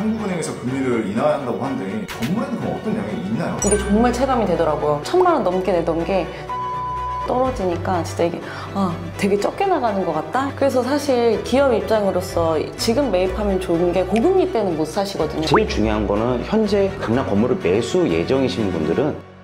한국은행에서 금리를 인하한다고 하는데 건물에는 그럼 어떤 영향이 있나요? 이게 정말 체감이 되더라고요. 1000만 원 넘게 내던 게 떨어지니까 진짜 이게 되게 적게 나가는 것 같다? 그래서 사실 기업 입장으로서 지금 매입하면 좋은 게 고금리 때는 못 사시거든요. 제일 중요한 거는 현재 강남 건물을 매수 예정이신 분들은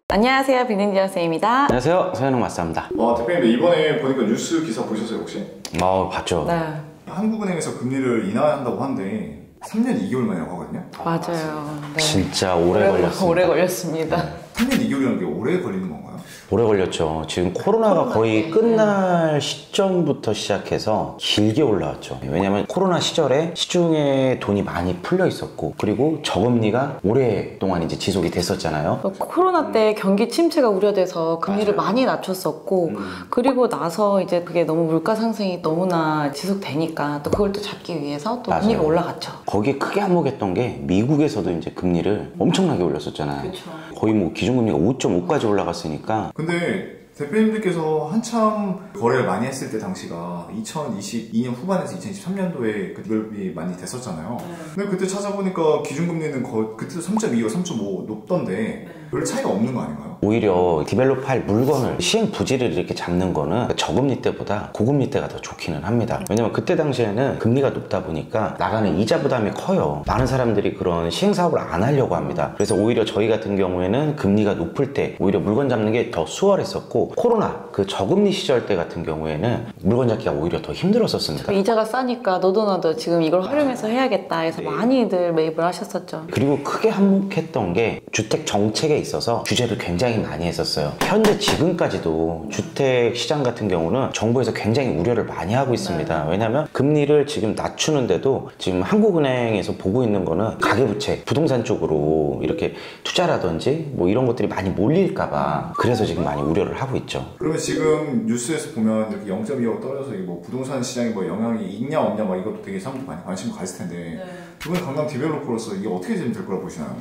안녕하세요, 빅린디어 쌤입니다. 안녕하세요, 서현웅 마스터입니다. 대표님 이번에 보니까 뉴스 기사 보셨어요 혹시? 봤죠. 네. 한국은행에서 금리를 인하한다고 하는데 3년 2개월 만이라고 하거든요? 맞아요. 네. 진짜 오래 걸렸습니다. 오래 걸렸습니다. 3년 2개월이라는 게 오래 걸리는 건가요? 오래 걸렸죠. 지금 코로나가 거의 끝날 시점부터 시작해서 길게 올라왔죠. 왜냐면 코로나 시절에 시중에 돈이 많이 풀려 있었고, 그리고 저금리가 오랫동안 이제 지속이 됐었잖아요. 코로나 때 경기 침체가 우려돼서 금리를 맞아요. 많이 낮췄었고, 그리고 나서 이제 그게 너무 물가 상승이 너무나 지속되니까 또 그걸 또 잡기 위해서 또 금리가 올라갔죠. 거기에 크게 한몫했던 게 미국에서도 이제 금리를 엄청나게 올렸었잖아요. 그쵸. 거의 뭐 기준금리가 5.5까지 올라갔으니까. 근데 대표님들께서 한참 거래를 많이 했을 때 당시가 2022년 후반에서 2023년도에 그 기업이 많이 됐었잖아요. 근데 그때 찾아보니까 기준금리는 그때도 3.25, 3.5 높던데 별 차이가 없는 거 아닌가요? 오히려 디벨롭할 물건을 시행 부지를 이렇게 잡는 거는 저금리 때보다 고금리 때가 더 좋기는 합니다. 왜냐면 그때 당시에는 금리가 높다 보니까 나가는 이자 부담이 커요. 많은 사람들이 그런 시행 사업을 안 하려고 합니다. 그래서 오히려 저희 같은 경우에는 금리가 높을 때 오히려 물건 잡는 게 더 수월했었고, 코로나 그 저금리 시절 때 같은 경우에는 물건 잡기가 오히려 더 힘들었었습니다. 이자가 싸니까 너도 나도 지금 이걸 활용해서 해야겠다 해서 많이들 매입을 하셨었죠. 그리고 크게 한몫했던 게 주택 정책에 있어서 규제를 굉장히 많이 했었어요. 현재 지금까지도 주택 시장 같은 경우는 정부에서 굉장히 우려를 많이 하고 있습니다. 왜냐하면 금리를 지금 낮추는데도 지금 한국은행에서 보고 있는 거는 가계부채, 부동산 쪽으로 이렇게 투자라든지 뭐 이런 것들이 많이 몰릴까봐, 그래서 지금 많이 우려를 하고 있죠. 그러면 지금 뉴스에서 보면 이렇게 0.25 떨어져서 뭐 부동산 시장에 뭐 영향이 있냐 없냐 막 이것도 되게 사람들이 많이 관심을 가질 텐데 두 분 강남 디벨로퍼로서 이게 어떻게 좀 될 거라고 보시나요?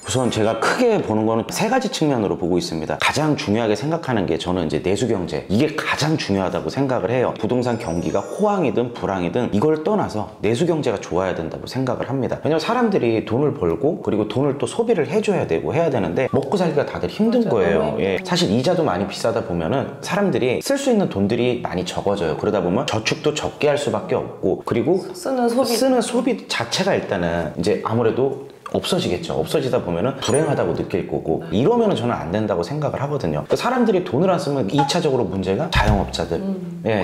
우선 제가 크게 보는 거는 세 가지 측면으로 보고 있습니다. 가장 중요하게 생각하는 게 저는 이제 내수경제, 이게 가장 중요하다고 생각을 해요. 부동산 경기가 호황이든 불황이든 이걸 떠나서 내수경제가 좋아야 된다고 생각을 합니다. 왜냐면 사람들이 돈을 벌고 그리고 돈을 또 소비를 해줘야 되고 해야 되는데 먹고 살기가 다들 힘든 거예요. 사실 이자도 많이 비싸다 보면은 사람들이 쓸 수 있는 돈들이 많이 적어져요. 그러다 보면 저축도 적게 할 수밖에 없고, 그리고 쓰는 소비 자체가 일단은 이제 아무래도 없어지겠죠. 없어지다 보면은 불행하다고 느낄 거고, 이러면은 저는 안 된다고 생각을 하거든요. 사람들이 돈을 안 쓰면 2차적으로 문제가 자영업자들,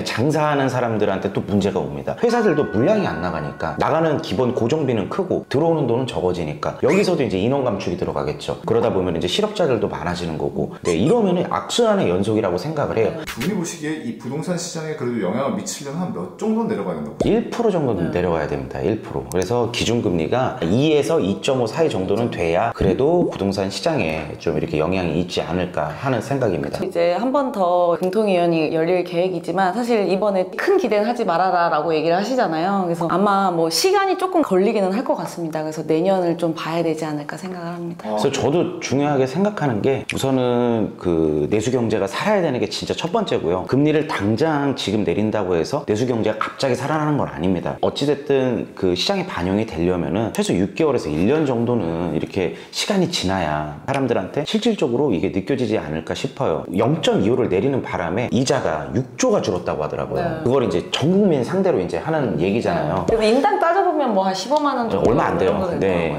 장사하는 사람들한테 또 문제가 옵니다. 회사들도 물량이 안 나가니까 나가는 기본 고정비는 크고 들어오는 돈은 적어지니까 여기서도 이제 인원 감축이 들어가겠죠. 그러다 보면 이제 실업자들도 많아지는 거고, 이러면은 악순환의 연속이라고 생각을 해요. 두 분이 보시기에 이 부동산 시장에 그래도 영향을 미치려면 한 몇 정도 내려가야 된다고? 1% 정도는 내려가야 됩니다. 1%. 그래서 기준금리가 2에서 2.5 사이 정도는 돼야 그래도 부동산 시장에 좀 이렇게 영향이 있지 않을까 하는 생각입니다. 이제 한 번 더 공통위원이 열릴 계획이지만 사실 이번에 큰 기대는 하지 말아라 라고 얘기를 하시잖아요. 그래서 아마 뭐 시간이 조금 걸리기는 할 것 같습니다. 그래서 내년을 좀 봐야 되지 않을까 생각을 합니다. 그래서 저도 중요하게 생각하는 게, 우선은 그 내수경제가 살아야 되는 게 진짜 첫 번째고요. 금리를 당장 지금 내린다고 해서 내수경제가 갑자기 살아나는 건 아닙니다. 어찌됐든 그 시장에 반영이 되려면은 최소 6개월에서 1년 정도는 이렇게 시간이 지나야 사람들한테 실질적으로 이게 느껴지지 않을까 싶어요. 0.25를 내리는 바람에 이자가 6조가 줄었다고 하더라고요. 그걸 이제 전 국민 상대로 이제 하는 얘기잖아요. 그래서 인당 따져보면 뭐 한 15만 원 정도 얼마 안 돼요.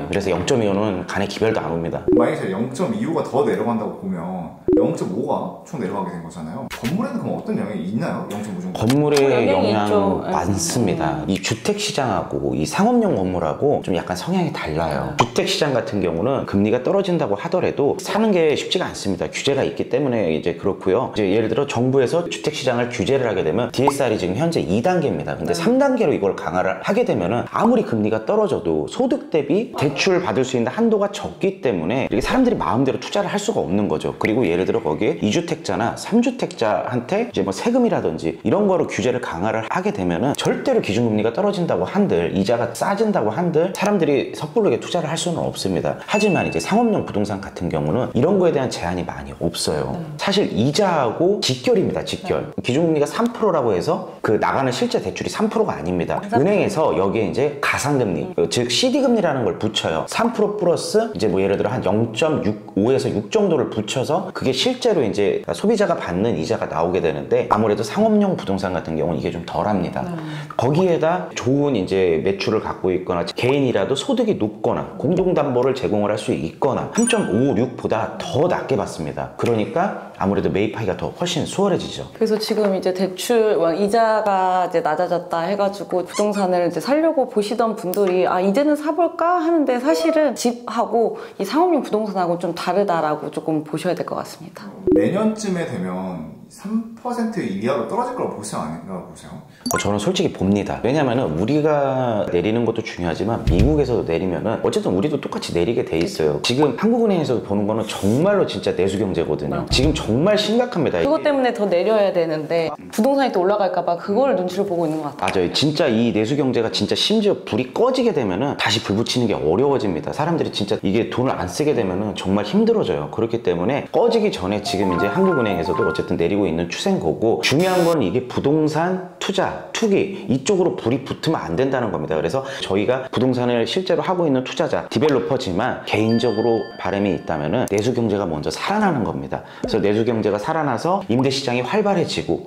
그래서 0.25는 간에 기별도 안 옵니다. 만약에 0.25가 더 내려간다고 보면 0.5가 총 내려가게 된 거잖아요. 건물에는 그럼 어떤 영향이 있나요? 0.5 정도? 건물에 영향 많습니다. 이 주택시장하고 이 상업용 건물하고 좀 약간 성향이 달라요. 주택시장 같은 경우는 금리가 떨어진다고 하더라도 사는 게 쉽지가 않습니다. 규제가 있기 때문에 이제 그렇고요. 이제 예를 들어 정부에서 주택시장을 규제를 하게 되면 DSR이 지금 현재 2단계입니다. 근데 3단계로 이걸 강화를 하게 되면은 아무리 금리가 떨어져도 소득 대비 대출 받을 수 있는 한도가 적기 때문에 이렇게 사람들이 마음대로 투자를 할 수가 없는 거죠. 그리고 예를 들어 거기에 2주택자나 3주택자한테 이제 뭐 세금이라든지 이런 거로 규제를 강화를 하게 되면은 절대로 기준금리가 떨어진다고 한들, 이자가 싸진다고 한들 사람들이 섣부르게 투자를 할 수는 없습니다. 하지만 이제 상업용 부동산 같은 경우는 이런 거에 대한 제한이 많이 없어요. 사실 이자하고 직결입니다. 직결. 기준금리가 3%라고 해서 그 나가는 실제 대출이 3%가 아닙니다. 은행에서 여기에 이제 가상금리, 즉 CD금리라는 걸 붙여요. 3% 플러스 이제 뭐 예를 들어 한 0.65에서 6 정도를 붙여서 그게 실제로 이제 소비자가 받는 이자가 나오게 되는데 아무래도 상업용 부동산 같은 경우는 이게 좀 덜합니다. 거기에다 좋은 이제 매출을 갖고 있거나 개인이라도 소득이 높거나 공동담보를 제공을 할 수 있거나 3.56보다 더 낮게 받습니다. 그러니까 아무래도 매입하기가 더 훨씬 수월해지죠. 그래서 지금 이제 대출 이자가 이제 낮아졌다 해가지고 부동산을 이제 사려고 보시던 분들이 아 이제는 사볼까 하는데 사실은 집하고 이 상업용 부동산하고 좀 다르다라고 조금 보셔야 될 것 같습니다. 내년쯤에 되면 3% 이하로 떨어질 거라고 보세요? 아닌가 보세요? 저는 솔직히 봅니다. 왜냐면은 우리가 내리는 것도 중요하지만 미국에서도 내리면은 어쨌든 우리도 똑같이 내리게 돼 있어요. 지금 한국은행에서 보는 거는 정말로 진짜 내수경제거든요. 지금 정말 심각합니다. 그것 때문에 더 내려야 되는데 부동산이 또 올라갈까봐 그걸 눈치를 보고 있는 것 같아요. 맞아요. 진짜 이 내수경제가 진짜 심지어 불이 꺼지게 되면은 다시 불 붙이는 게 어려워집니다. 사람들이 진짜 이게 돈을 안 쓰게 되면은 정말 힘들어져요. 그렇기 때문에 꺼지기 전에 지금 이제 한국은행에서도 어쨌든 내리고 있는 추세인 거고, 중요한 건 이게 부동산 투자, 투기 이쪽으로 불이 붙으면 안 된다는 겁니다. 그래서 저희가 부동산을 실제로 하고 있는 투자자, 디벨로퍼지만 개인적으로 바람이 있다면은 내수경제가 먼저 살아나는 겁니다. 그래서 내수경제가 살아나서 임대시장이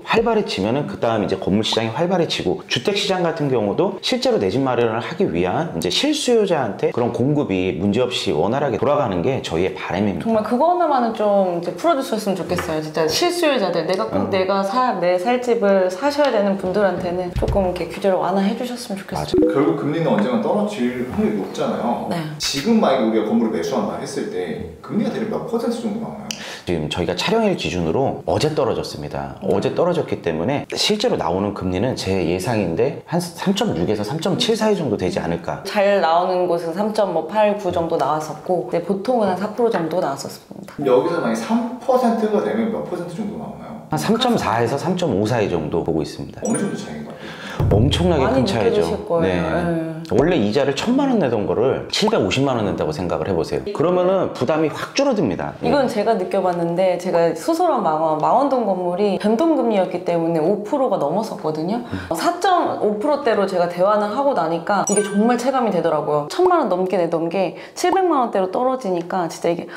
활발해지면은 그 다음 이제 건물시장이 활발해지고, 주택시장 같은 경우도 실제로 내 집 마련을 하기 위한 이제 실수요자한테 그런 공급이 문제없이 원활하게 돌아가는 게 저희의 바람입니다. 정말 그거 하나만은 좀 이제 풀어주셨으면 좋겠어요. 진짜 실수요자들, 내가 꼭 내 살 집을 사셔야 되는 분들한테는 조금 이렇게 규제를 완화해 주셨으면 좋겠어요. 맞아. 결국 금리는 언젠가 떨어질 확률이 높잖아요. 네. 지금 만약에 우리가 건물을 매수한다 했을 때 금리가 대략 몇 퍼센트 정도 나와요? 지금 저희가 촬영일 기준으로 어제 떨어졌습니다. 어제 떨어졌기 때문에 실제로 나오는 금리는 제 예상인데 한 3.6에서 3.7 사이 정도 되지 않을까. 잘 나오는 곳은 3.89 정도 나왔었고, 근데 보통은 한 4% 정도 나왔었습니다. 그럼 여기서 만약에 3%가 되면 몇 퍼센트 정도 나오나요? 한 3.4에서 3.5 사이 정도 보고 있습니다. 어느 정도 차이인가요? 엄청나게 많이 큰 차이죠. 느껴지실 거예요. 네. 원래 이자를 1,000만 원 내던 거를 750만 원 낸다고 생각을 해보세요. 그러면은 부담이 확 줄어듭니다. 이건 제가 느껴봤는데, 제가 수소랑 망원동 건물이 변동금리였기 때문에 5%가 넘었었거든요. 4.5%대로 제가 대환을 하고 나니까 이게 정말 체감이 되더라고요. 1,000만 원 넘게 내던 게 700만 원대로 떨어지니까 진짜 이게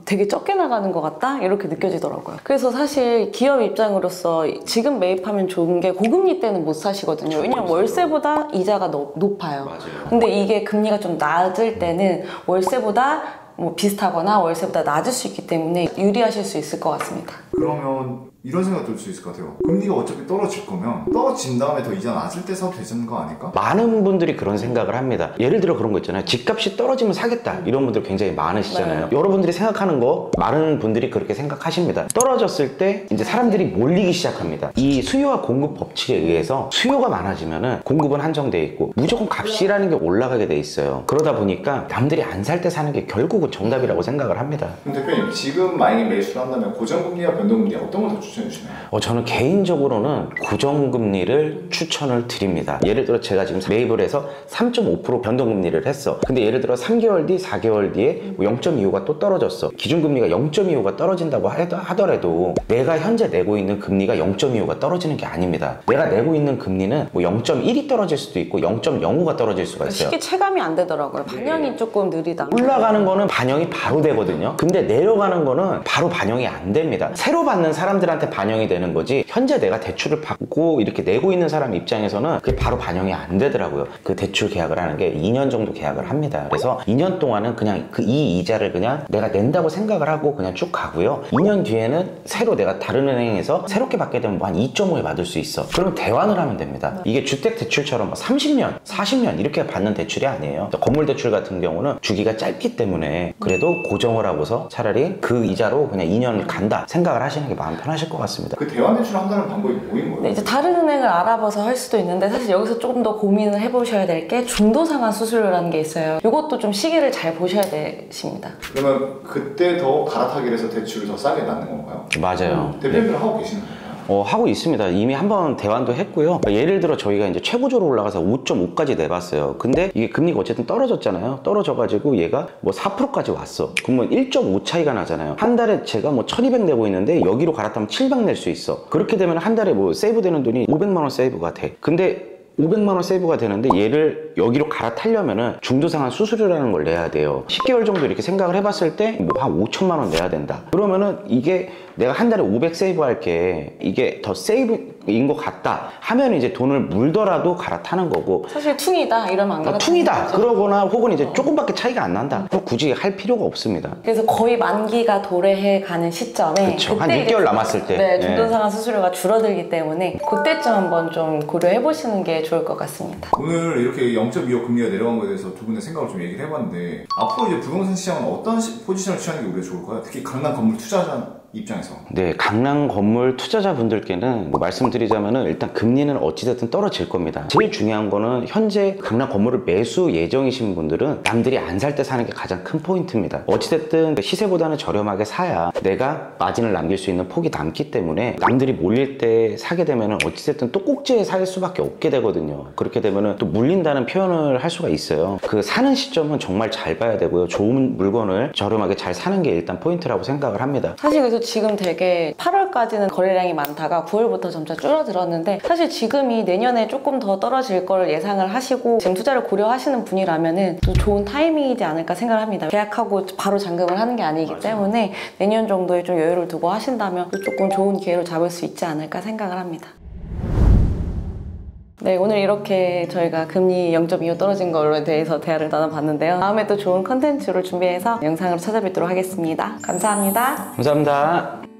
되게 적게 나가는 것 같다? 이렇게 느껴지더라고요. 그래서 사실 기업 입장으로서 지금 매입하면 좋은 게 고금리 때는 못 사시거든요. 왜냐면 월세보다 이자가 높아요. 맞아요. 근데 이게 금리가 좀 낮을 때는 월세보다 뭐 비슷하거나 월세보다 낮을 수 있기 때문에 유리하실 수 있을 것 같습니다. 그러면 이런 생각 들 수 있을 것 같아요. 금리가 어차피 떨어질 거면 떨어진 다음에 더 이자 낮을 때 사도 되는 거 아닐까? 많은 분들이 그런 생각을 합니다. 예를 들어 그런 거 있잖아요. 집값이 떨어지면 사겠다. 이런 분들 굉장히 많으시잖아요. 네. 여러분들이 생각하는 거 많은 분들이 그렇게 생각하십니다. 떨어졌을 때 이제 사람들이 몰리기 시작합니다. 이 수요와 공급 법칙에 의해서 수요가 많아지면은 공급은 한정돼 있고 무조건 값이라는 게 올라가게 돼 있어요. 그러다 보니까 남들이 안 살 때 사는 게 결국은 정답이라고 생각을 합니다. 그럼 대표님, 지금 만약에 매수를 한다면 고정금리와 변동금리 어떤 걸 더 추천해 주시나요? 저는 개인적으로는 고정금리를 추천을 드립니다. 예를 들어 제가 지금 매입을 해서 3.5% 변동금리를 했어. 근데 예를 들어 3개월 뒤, 4개월 뒤에 0.25가 또 떨어졌어. 기준금리가 0.25가 떨어진다고 하더라도 내가 현재 내고 있는 금리가 0.25가 떨어지는 게 아닙니다. 내가 내고 있는 금리는 뭐 0.1이 떨어질 수도 있고 0.05가 떨어질 수가 있어요. 쉽게 체감이 안 되더라고요. 반영이 조금 느리다. 올라가는 거는 반영이 바로 되거든요. 근데 내려가는 거는 바로 반영이 안 됩니다. 새로 받는 사람들한테 반영이 되는 거지, 현재 내가 대출을 받고 이렇게 내고 있는 사람 입장에서는 그게 바로 반영이 안 되더라고요. 그 대출 계약을 하는 게 2년 정도 계약을 합니다. 그래서 2년 동안은 그냥 이 이자를 그냥 내가 낸다고 생각을 하고 그냥 쭉 가고요. 2년 뒤에는 새로 내가 다른 은행에서 새롭게 받게 되면 뭐 한 2.5에 받을 수 있어. 그러면 대환을 하면 됩니다. 이게 주택 대출처럼 30년, 40년 이렇게 받는 대출이 아니에요. 건물 대출 같은 경우는 주기가 짧기 때문에 그래도 고정을 하고서 차라리 그 이자로 그냥 2년 간다 생각을 하시는 게 마음 편하실 것 같습니다. 그 대환 대출을 한다는 방법이 뭐인 거예요? 네, 이제 다른 은행을 알아봐서 할 수도 있는데, 사실 여기서 조금 더 고민을 해보셔야 될 게 중도상환 수수료라는 게 있어요. 이것도 좀 시기를 잘 보셔야 되십니다. 그러면 그때 더 갈아타기를 해서 대출을 더 싸게 낳는 건가요? 맞아요. 대표님들 하고 계시는 건가요? 하고 있습니다. 이미 한번 대환도 했고요. 예를 들어 저희가 이제 최고조로 올라가서 5.5까지 내봤어요. 근데 이게 금리가 어쨌든 떨어졌잖아요. 떨어져가지고 얘가 뭐 4%까지 왔어. 그러면 1.5 차이가 나잖아요. 한 달에 제가 뭐 1200 내고 있는데 여기로 갈아타면 700 낼 수 있어. 그렇게 되면 한 달에 뭐 세이브 되는 돈이 500만 원 세이브가 돼. 근데 500만 원 세이브가 되는데 얘를 여기로 갈아타려면은 중도상환 수수료라는 걸 내야 돼요. 10개월 정도 이렇게 생각을 해봤을 때 뭐 한 5천만 원 내야 된다. 그러면은 이게 내가 한 달에 500 세이브 할게 이게 더 세이브인 것 같다 하면 이제 돈을 물더라도 갈아타는 거고, 사실 퉁이다 이러면 안 갈아타는 퉁이다 거죠. 그러거나 혹은 이제 조금밖에 차이가 안 난다. 그럼 굳이 할 필요가 없습니다. 그래서 거의 만기가 도래해 가는 시점에 그쵸. 한 그때 6개월 이제 남았을 때. 네, 중도상환 수수료가 줄어들기 때문에 그때쯤 한번 좀 고려해 보시는 게 좋을 것 같습니다. 오늘 이렇게 0.25 금리가 내려간 거에 대해서 두 분의 생각을 좀 얘기를 해봤는데, 앞으로 이제 부동산 시장은 어떤 포지션을 취하는 게 우리가 좋을까요? 특히 강남 건물 투자자 입장에서. 네, 강남 건물 투자자분들께는 뭐 말씀드리자면은 일단 금리는 어찌됐든 떨어질 겁니다. 제일 중요한 거는 현재 강남 건물을 매수 예정이신 분들은 남들이 안 살 때 사는 게 가장 큰 포인트입니다. 어찌됐든 시세보다는 저렴하게 사야 내가 마진을 남길 수 있는 폭이 남기 때문에 남들이 몰릴 때 사게 되면은 어찌됐든 또 꼭지에 살 수밖에 없게 되거든요. 그렇게 되면은 또 물린다는 표현을 할 수가 있어요. 그 사는 시점은 정말 잘 봐야 되고요. 좋은 물건을 저렴하게 잘 사는 게 일단 포인트라고 생각을 합니다. 사실 그래서 지금 되게 8월까지는 거래량이 많다가 9월부터 점차 줄어들었는데, 사실 지금이 내년에 조금 더 떨어질 걸 예상을 하시고 지금 투자를 고려하시는 분이라면은 또 좋은 타이밍이지 않을까 생각을 합니다. 계약하고 바로 잔금을 하는 게 아니기 때문에 내년 정도에 좀 여유를 두고 하신다면 조금 좋은 기회를 잡을 수 있지 않을까 생각을 합니다. 네, 오늘 이렇게 저희가 금리 0.25 떨어진 거에 대해서 대화를 나눠봤는데요. 다음에 또 좋은 컨텐츠를 준비해서 영상으로 찾아뵙도록 하겠습니다. 감사합니다. 감사합니다.